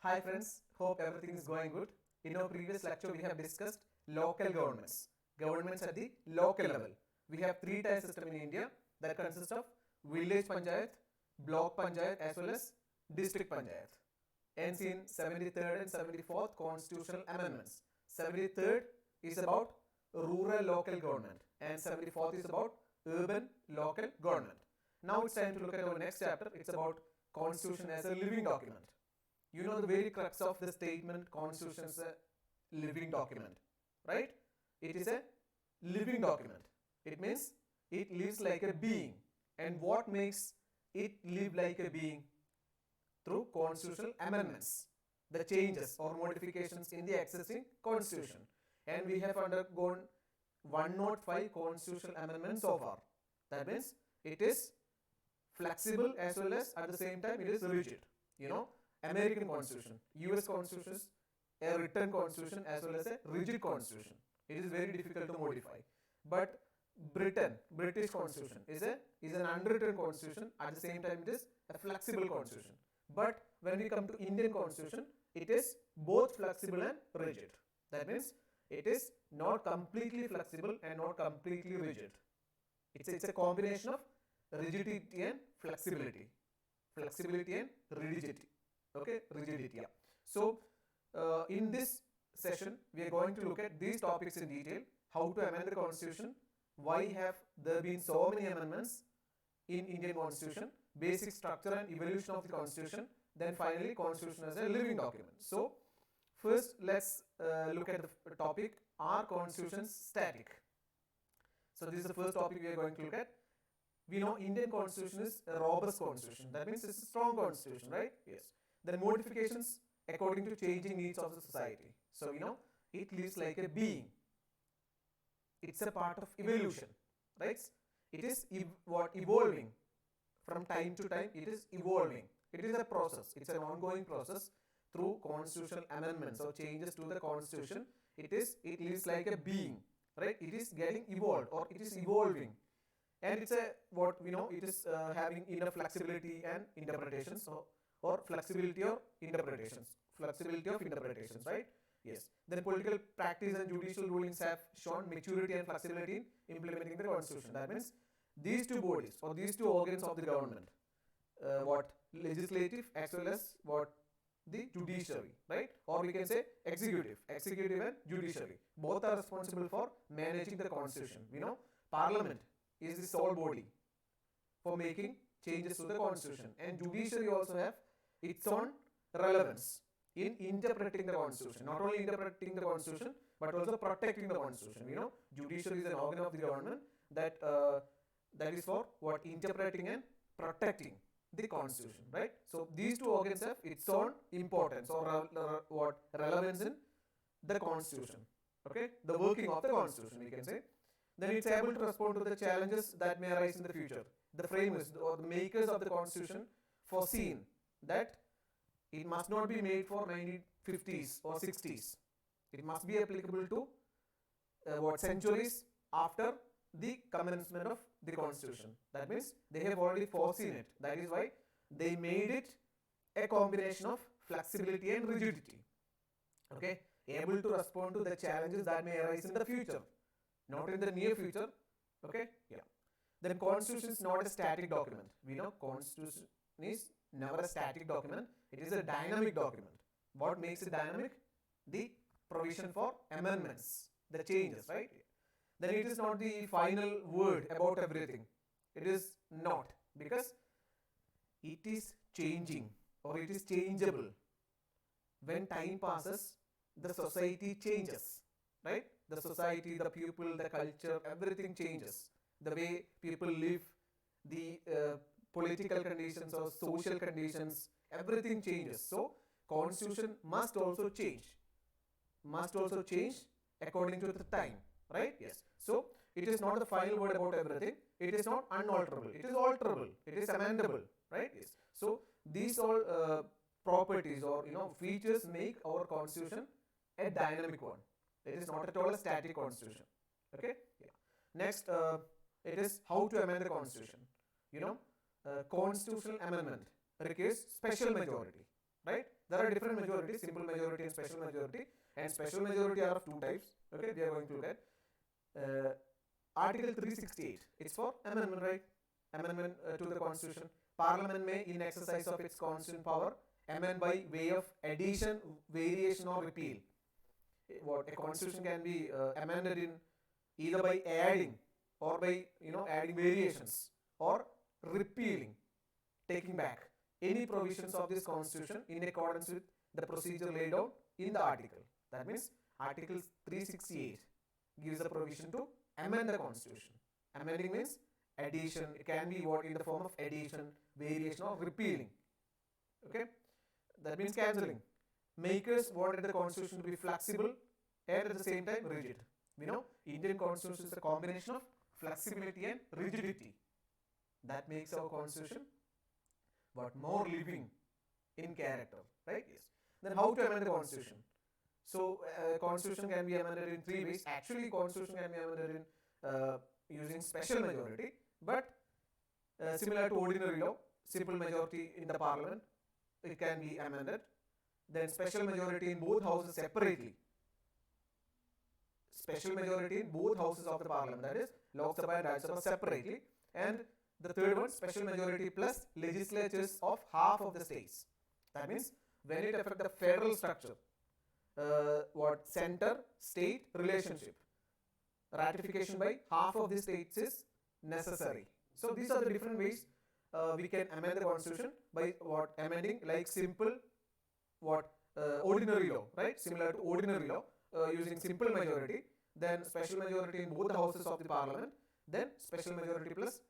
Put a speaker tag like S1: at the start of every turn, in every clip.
S1: Hi friends, hope everything is going good. In our previous lecture we have discussed local governments. Governments at the local level. We have three-tier system in India that consists of village panchayat, block panchayat as well as district panchayat. Ends in 73rd and 74th constitutional amendments. 73rd is about rural local government and 74th is about urban local government. Now it's time to look at our next chapter. It's about constitution as a living document. You know the very crux of the statement constitution is a living document, right? It is a living document. It means it lives like a being. And what makes it live like a being? Through constitutional amendments, the changes or modifications in the existing constitution. And we have undergone 105 constitutional amendments so far. That means it is flexible as well as at the same time it is rigid. You know, American Constitution, US Constitution is a written constitution as well as a rigid constitution. It is very difficult to modify. But British Constitution is an unwritten constitution. At the same time, it is a flexible constitution. But when we come to Indian Constitution, it is both flexible and rigid. That means it is not completely flexible and not completely rigid. It's a combination of rigidity and flexibility. Flexibility and rigidity. Okay, rigidity. Yeah. So, in this session, we are going to look at these topics in detail. How to amend the constitution, why have there been so many amendments in Indian constitution, basic structure and evolution of the constitution, then finally constitution as a living document. So, first let's look at the topic, are constitutions static? So, this is the first topic we are going to look at. We know Indian constitution is a robust constitution. That means it's a strong constitution, right? Yes. Then modifications according to changing needs of the society. So, it lives like a being. It's a part of evolution, right? It is evolving from time to time. It is evolving. It is a process. It's an ongoing process through constitutional amendments or changes to the constitution. It lives like a being, right? It is getting evolved or it is evolving, and it's it is having enough flexibility and interpretations or flexibility of interpretations, right? Yes. Then political practice and judicial rulings have shown maturity and flexibility in implementing the constitution. That means these two bodies or these two organs of the government, legislative as well as the judiciary, right? Or we can say executive and judiciary. Both are responsible for managing the constitution. Parliament is the sole body for making changes to the constitution, and judiciary also have its own relevance in interpreting the constitution. Not only interpreting the constitution, but also protecting the constitution. Judiciary is an organ of the government that is for interpreting and protecting the constitution, right? So these two organs have its own importance or relevance in the constitution. Okay, the working of the constitution, we can say. Then it's able to respond to the challenges that may arise in the future. The framers or the makers of the constitution foreseen that it must not be made for 1950s or 60s. It must be applicable to centuries after the commencement of the constitution. That means they have already foreseen it. That is why they made it a combination of flexibility and rigidity. Okay, able to respond to the challenges that may arise in the future, not in the near future. Okay, yeah. Then constitution is not a static document. We know constitution is never a static document. It is a dynamic document. What makes it dynamic? The provision for amendments, the changes, right? Then it is not the final word about everything. It is not, because it is changing or it is changeable. When time passes, the society changes, right? The society, the people, the culture, everything changes. The way people live, the political conditions or social conditions, everything changes. So, constitution must also change according to the time, right? Yes. So, it is not the final word about everything. It is not unalterable. It is alterable. It is amendable, right? Yes. So, these all properties or features make our constitution a dynamic one. It is not at all a static constitution. Okay? Yeah. Next, it is how to amend the constitution. Constitutional amendment requires special majority, right? There are different majorities, simple majority and special majority. And special majority are of two types. Okay, we are going to look at Article 368. It's for amendment, right? Amendment to the Constitution. Parliament may, in exercise of its constitutional power, amend by way of addition, variation, or repeal. What a constitution can be amended in either by adding or by adding variations or repealing, taking back any provisions of this constitution in accordance with the procedure laid out in the article. That means Article 368 gives a provision to amend the constitution. Amending means addition. It can be what in the form of addition, variation, or repealing. Okay, that means cancelling. Makers wanted the constitution to be flexible and at the same time rigid. We know Indian constitution is a combination of flexibility and rigidity. That makes our constitution more living in character, right? Yes. Then how to amend the constitution? So constitution can be amended in three ways. Actually, constitution can be amended in using special majority, but similar to ordinary law, simple majority in the parliament, it can be amended. Then special majority in both houses separately. Special majority in both houses of the parliament, that is Lok Sabha and Rajya Sabha separately. And the third one, special majority plus legislatures of half of the states. That means when it affects the federal structure, center state relationship, ratification by half of the states is necessary. So these are the different ways we can amend the constitution by amending like simple ordinary law, right? Similar to ordinary law using simple majority, then special majority in both the houses of the parliament, then special majority plus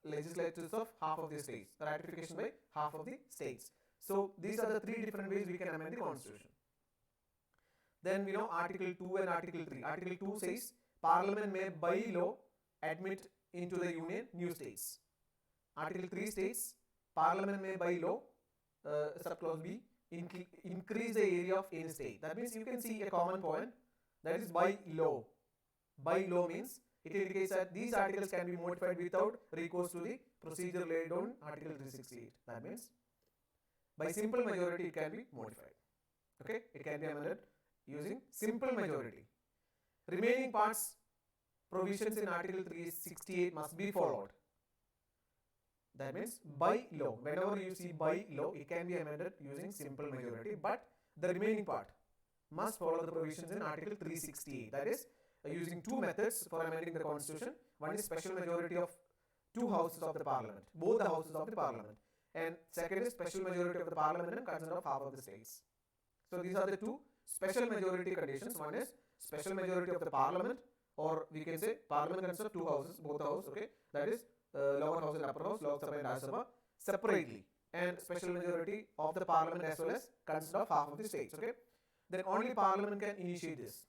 S1: legislatures of half of the states, ratification by half of the states. So these are the three different ways we can amend the constitution. Then we know Article 2 and Article 3. Article 2 says Parliament may by law admit into the Union new states. Article 3 states Parliament may by law, subclause B, increase the area of any state. That means you can see a common point, that is by law. By law means it indicates that these articles can be modified without recourse to the procedure laid on Article 368. That means by simple majority it can be modified. Okay, it can be amended using simple majority. Remaining parts, provisions in Article 368 must be followed. That means by law. Whenever you see by law, it can be amended using simple majority, but the remaining part must follow the provisions in Article 368. That is using two methods for amending the constitution. One is special majority of two houses of the parliament, both the houses of the parliament. And second is special majority of the parliament and consent of half of the states. So these are the two special majority conditions. One is special majority of the parliament, or we can say parliament consists of two houses, both the houses, okay, that is lower house and upper house, Lok Sabha and Rajya Sabha separately, and special majority of the parliament as well as consist of half of the states, okay. Then only parliament can initiate this.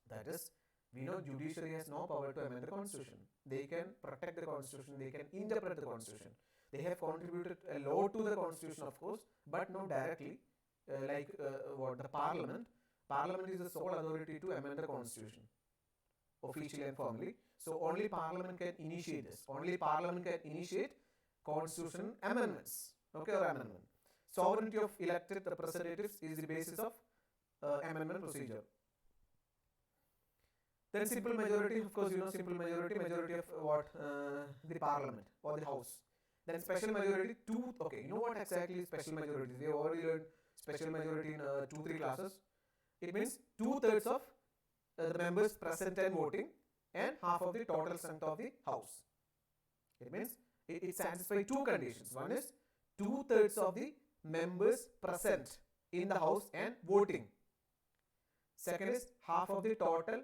S1: That is, we know judiciary has no power to amend the constitution. They can protect the constitution, they can interpret the constitution. They have contributed a lot to the constitution, of course, but not directly. The parliament. Parliament is the sole authority to amend the constitution, officially and formally. So only parliament can initiate this. Only parliament can initiate constitution amendments, okay, or amendment. Sovereignty of elected representatives is the basis of amendment procedure. Then simple majority, of course, you know simple majority of the parliament or the house. Then special majority, okay, you know what exactly is special majority? We have already learned special majority in 2-3 classes. It means 2/3 of the members present and voting and half of the total strength of the house. It means it satisfies two conditions. One is 2/3 of the members present in the house and voting. Second is half of the total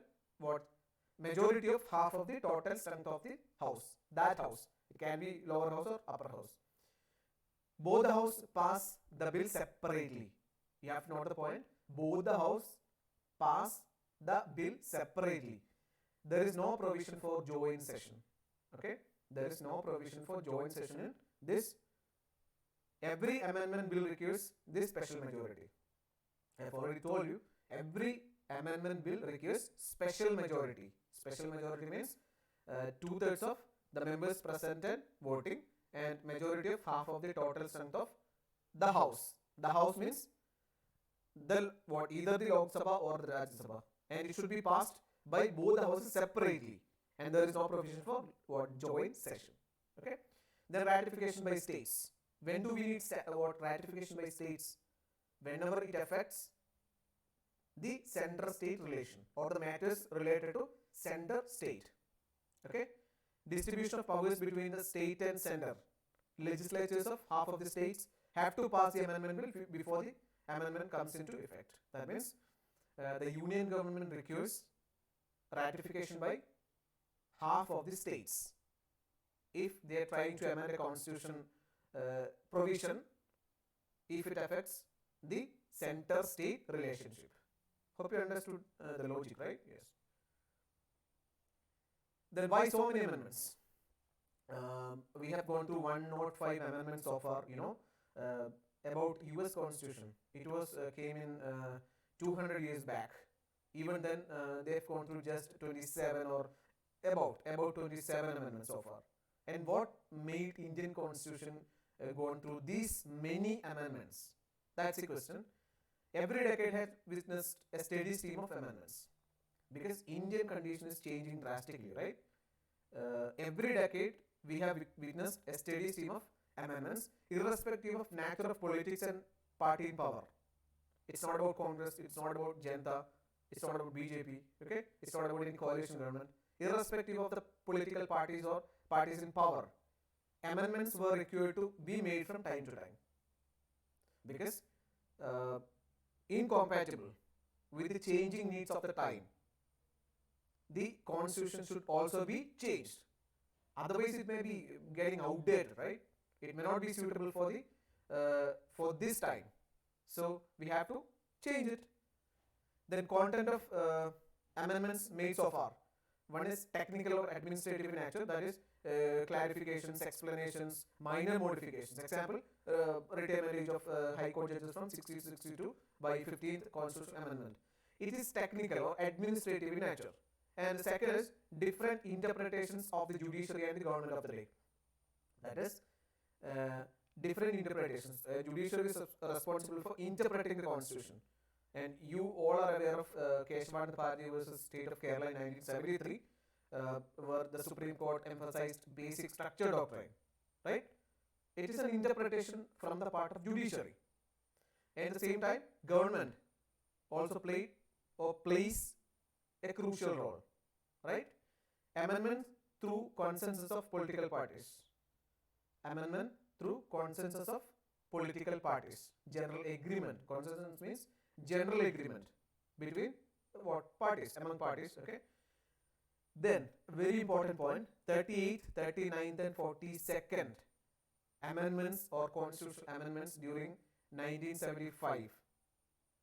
S1: majority of half of the total strength of the house. That house. It can be lower house or upper house. Both the house pass the bill separately. You have to note the point. Both the house pass the bill separately. There is no provision for joint session. Okay? There is no provision for joint session in this. Every amendment bill requires this special majority. I have already told you, every amendment bill requires special majority. Special majority means 2/3 of the members present and voting and majority of half of the total strength of the house. The house means either the Lok Sabha or the Rajya Sabha, and it should be passed by both the houses separately, and there is no provision for joint session. Okay. Then ratification by states. When do we need ratification by states? Whenever it affects the center-state relation or the matters related to center-state. Okay. Distribution of powers between the state and center. Legislatures of half of the states have to pass the amendment bill before the amendment comes into effect. That means the union government requires ratification by half of the states if they are trying to amend a constitution provision if it affects the center-state relationship. Hope you understood the logic, right? Yes. Then why so many amendments? We have gone through 105 amendments so far, about US Constitution. It was came in 200 years back. Even then, they've gone through just 27 or about 27 amendments so far. And what made Indian Constitution gone through these many amendments? That's the question. Every decade has witnessed a steady stream of amendments because Indian condition is changing drastically, right? Every decade we have witnessed a steady stream of amendments irrespective of nature of politics and party in power. It's not about Congress, it's not about Janata, it's not about BJP, okay? It's not about any coalition government. Irrespective of the political parties or parties in power, amendments were required to be made from time to time because incompatible with the changing needs of the time, the constitution should also be changed. Otherwise, it may be getting outdated, right? It may not be suitable for this time. So we have to change it. Then content of amendments made so far. One is technical or administrative in nature, that is clarifications, explanations, minor modifications. Example, retirement age of High Court judges from 60 to 62 by 15th Constitutional Amendment. It is technical or administrative in nature. And the second is different interpretations of the judiciary and the government of the day. That is different interpretations. Judiciary is responsible for interpreting the constitution. And you all are aware of Keshavananda Bharati versus State of Kerala in 1973, where the Supreme Court emphasized basic structure doctrine, right? It is an interpretation from the part of judiciary. And at the same time, government also played or plays a crucial role, right? Amendment through consensus of political parties. Amendment through consensus of political parties. General agreement. Consensus means general agreement between what parties, among parties, okay? Then, very important point, 38th, 39th and 42nd amendments or constitutional amendments during 1975,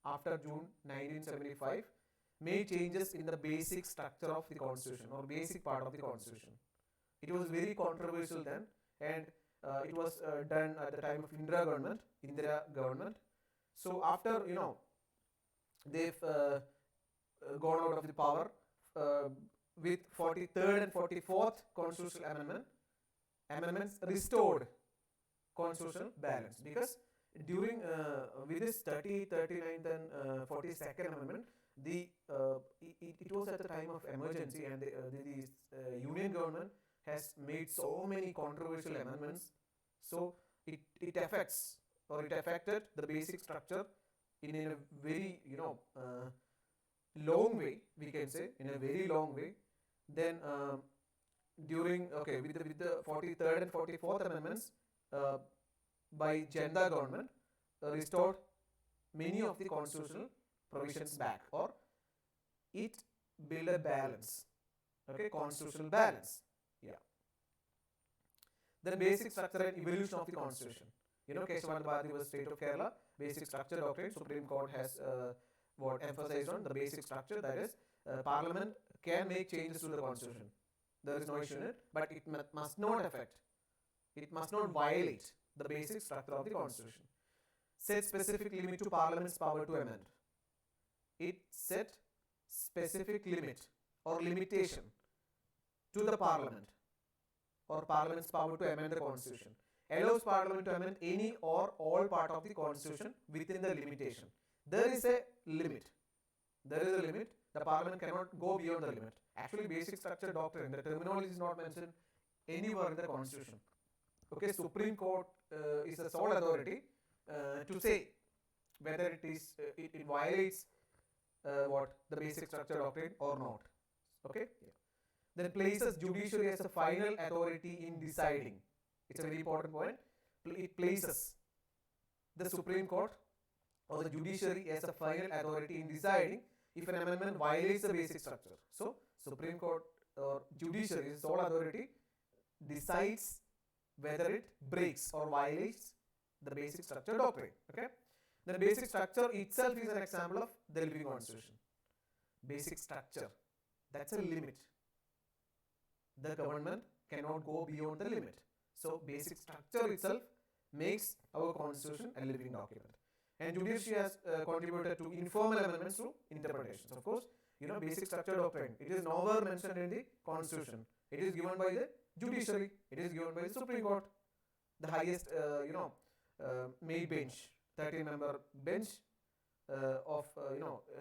S1: after June 1975, made changes in the basic structure of the constitution or basic part of the constitution. It was very controversial then, and it was done at the time of Indira government. So after, they've gone out of the power with 43rd and 44th constitutional amendments restored constitutional balance, because during with this 30, 39th and 42nd amendment, it was at the time of emergency, and the union government has made so many controversial amendments, so it affects or it affected the basic structure in a very long way, we can say, in a very long way. Then with the 43rd and 44th amendments by Janata government restored many of the constitutional provisions back, or it built a balance, okay, constitutional balance. Yeah. Then basic structure and evolution of the constitution. Keshavananda Bharati was State of Kerala, basic structure doctrine. Supreme Court has emphasized on the basic structure, that is, Parliament can make changes to the constitution. There is no issue in it, but it must not affect, it must not violate the basic structure of the constitution. Set specific limit to Parliament's power to amend. It set specific limit or limitation to the Parliament or Parliament's power to amend the constitution. allows Parliament to amend any or all part of the Constitution within the limitation. There is a limit. There is a limit. The Parliament cannot go beyond the limit. Actually, basic structure doctrine, the terminology is not mentioned anywhere in the Constitution. Okay, Supreme Court is the sole authority to say whether it violates the basic structure doctrine or not. Okay. Then places judiciary as a final authority in deciding. It's a very important point. It places the Supreme Court or the judiciary as a final authority in deciding if an amendment violates the basic structure. So, Supreme Court or judiciary is sole authority decides whether it breaks or violates the basic structure doctrine. Okay. Then basic structure itself is an example of the living constitution. Basic structure, that's a limit. The government cannot go beyond the limit. So basic structure itself makes our constitution a living document. And judiciary has contributed to informal amendments through interpretations. Of course, basic structure doctrine, it is nowhere mentioned in the constitution. It is given by the judiciary. It is given by the Supreme Court, the highest, made bench, 13-member bench of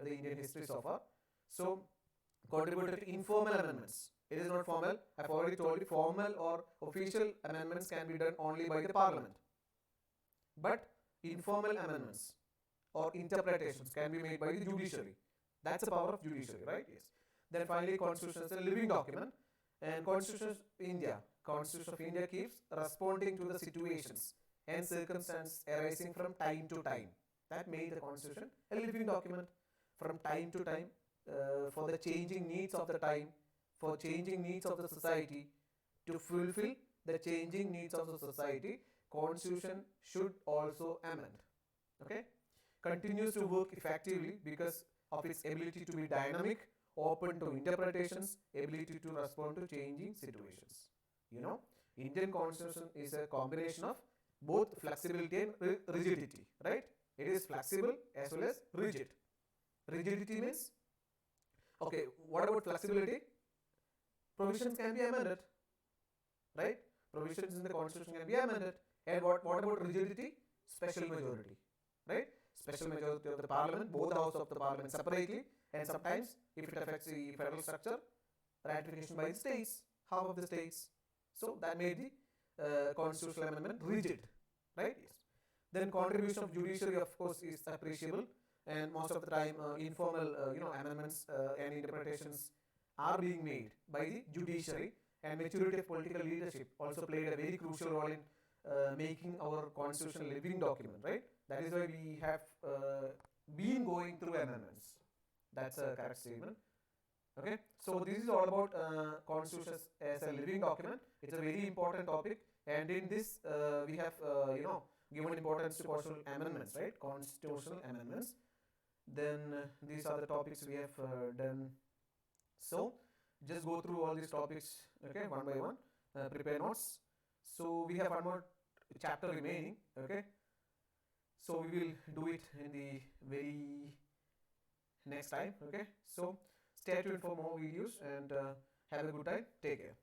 S1: the Indian history so far. So, contributed to informal amendments. It is not formal. I've already told you, formal or official amendments can be done only by the Parliament. But informal amendments or interpretations can be made by the judiciary. That's the power of judiciary, right? Yes. Then finally, Constitution is a living document, and Constitution of India keeps responding to the situations and circumstances arising from time to time. That made the Constitution a living document from time to time for the changing needs of the time, for changing needs of the society. To fulfill the changing needs of the society, Constitution should also amend. Okay? Continues to work effectively because of its ability to be dynamic, open to interpretations, ability to respond to changing situations. Indian Constitution is a combination of both flexibility and rigidity, right? It is flexible as well as rigid. Rigidity means, okay, what about flexibility? Provisions can be amended, right? Provisions in the Constitution can be amended. And what about rigidity? Special majority, right? Special majority of the Parliament, both houses of the Parliament separately, and sometimes if it affects the federal structure, ratification by the states, half of the states. So that made the constitutional amendment rigid, right? Yes. Then contribution of judiciary, of course, is appreciable, and most of the time informal amendments and interpretations are being made by the judiciary, and maturity of political leadership also played a very crucial role in making our constitution a living document, right? That is why we have been going through amendments. That's a correct statement. Okay, so this is all about constitution as a living document. It's a very important topic, and in this we have given importance to constitutional amendments, right? Constitutional amendments. Then these are the topics we have done. So just go through all these topics, okay, one by one. Prepare notes. So we have one more chapter remaining, okay. So we will do it in the very next time, okay. So stay tuned for more videos and have a good time. Take care.